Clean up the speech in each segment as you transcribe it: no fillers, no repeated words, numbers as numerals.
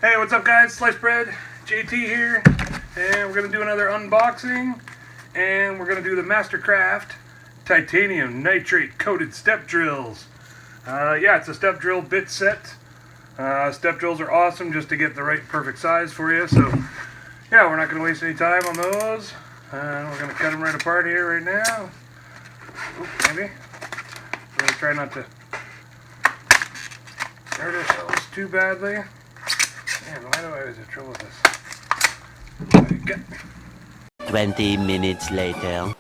Hey, what's up guys? Sliced Bread, JT here, and we're going to do another unboxing, and we're going to do the Mastercraft titanium nitrate coated step drills. Yeah, it's a step drill bit set. Step drills are awesome just to get the right perfect size for you, so yeah, we're not going to waste any time on those. We're going to cut them right apart here right now. Oop, maybe. We're going to try not to hurt ourselves too badly. Man, why do I always have trouble with this? 20 minutes later.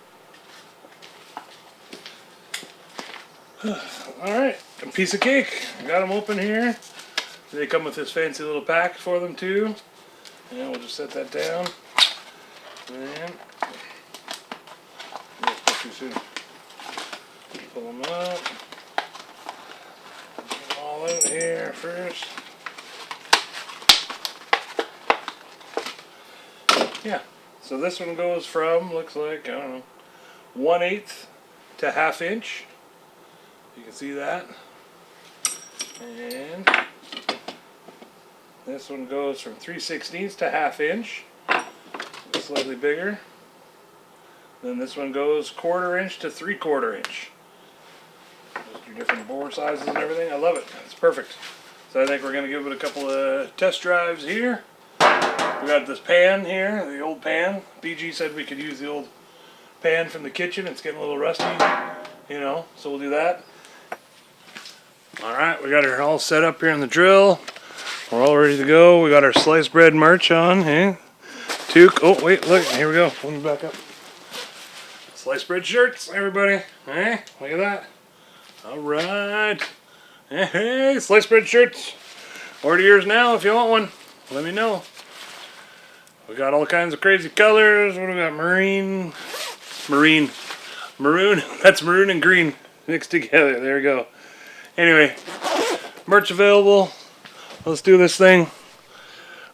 Alright, a piece of cake. Got them open here. They come with this fancy little pack for them too. And we'll just set that down. And too soon. Pull them up. Get them all out here first. Yeah, so this one goes from, looks like, I don't know, 1/8 to 1/2 inch. You can see that. And this one goes from 3/16 to 1/2 inch, slightly bigger. Then this one goes 1/4 inch to 3/4 inch. Just your different bore sizes and everything. I love it. It's perfect. So I think we're going to give it a couple of test drives here. We got this pan here, the old pan. BG said we could use the old pan from the kitchen. It's getting a little rusty, you know, so we'll do that. Alright, we got her all set up here in the drill. We're all ready to go. We got our sliced bread merch on, hey? Oh, wait, look, here we go. Let me back up. Sliced bread shirts, everybody. Hey, look at that. Alright. Hey, sliced bread shirts. Order yours now if you want one. Let me know. We got all kinds of crazy colors. What do we got? Maroon. That's maroon and green mixed together. There we go. Anyway, merch available. Let's do this thing.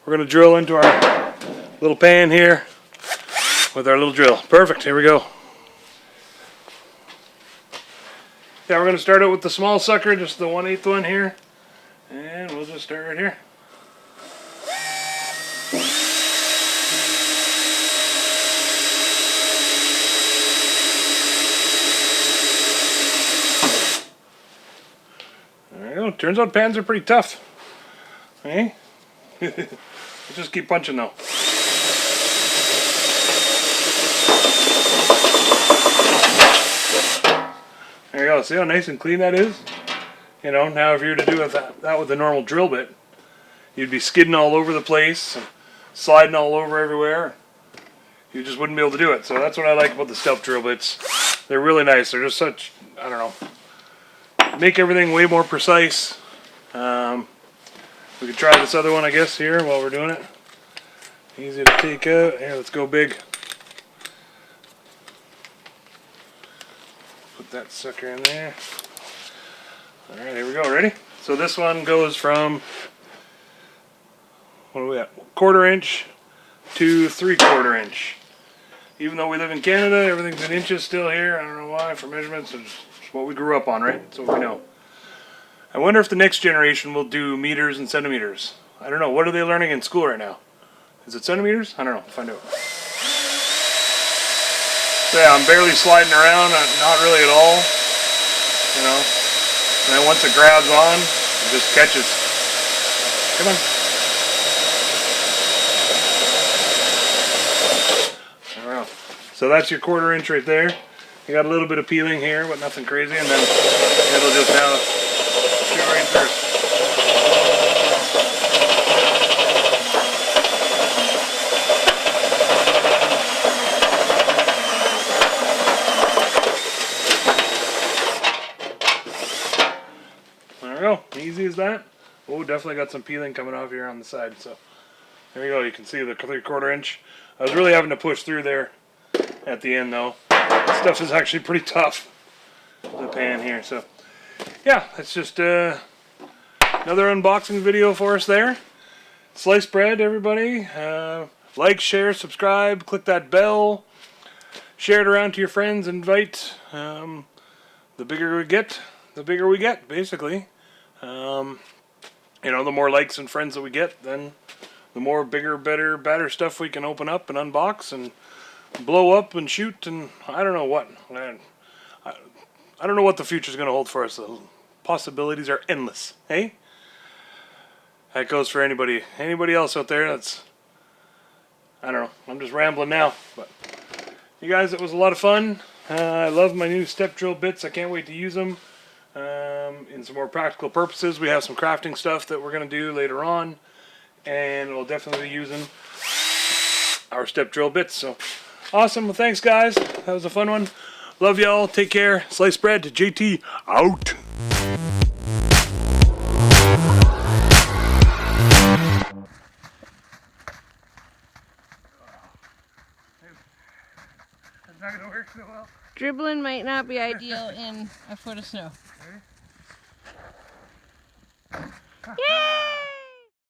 We're going to drill into our little pan here with our little drill. Perfect. Here we go. Yeah, we're going to start out with the small sucker, just the 1/8 one here. And we'll just start right here. Turns out pans are pretty tough. Hey? Let's just keep punching though. There you go. See how nice and clean that is? You know, now if you were to do that with a normal drill bit, you'd be skidding all over the place, and sliding all over everywhere. You just wouldn't be able to do it. So that's what I like about the sTeP drill bits. They're really nice. They're just such, I don't know, make everything way more precise. We could try this other one, I guess, here while we're doing it. Easy to take out. Here, let's go big. Put that sucker in there. Alright, here we go. Ready? So this one goes from, what are we at? 1/4 inch to 3/4 inch. Even though we live in Canada, everything's in inches still here. I don't know why, for measurements. It's what we grew up on, right? That's what we know. I wonder if the next generation will do meters and centimeters. I don't know. What are they learning in school right now? Is it centimeters? I don't know. We'll find out. So yeah, I'm barely sliding around. Not really at all. You know. And then once it grabs on, it just catches. Come on. There we go. So that's your 1/4 inch right there. You got a little bit of peeling here, but nothing crazy, and then it'll just now shoot right through. There we go. Easy as that. Oh, definitely got some peeling coming off here on the side. So there you go. You can see the 3/4 inch. I was really having to push through there at the end, though. This stuff is actually pretty tough. The pan here. So yeah, that's just another unboxing video for us there. Sliced bread, everybody. Like, share, subscribe, click that bell, share it around to your friends, invite. The bigger we get, basically. You know, the more likes and friends that we get, then the more bigger, better, badder stuff we can open up and unbox and blow up and shoot, and I don't know what. I don't know what the future's going to hold for us. The possibilities are endless. Hey? That goes for anybody else out there. That's, I don't know. I'm just rambling now. But you guys, it was a lot of fun. I love my new sTeP drill bits. I can't wait to use them in some more practical purposes. We have some crafting stuff that we're going to do later on, and we'll definitely be using our sTeP drill bits. So awesome. Well, thanks, guys. That was a fun one. Love y'all. Take care. Slice bread. JT out. It's not going to work so well. Dribbling might not be ideal in a foot of snow. Ready? Yay!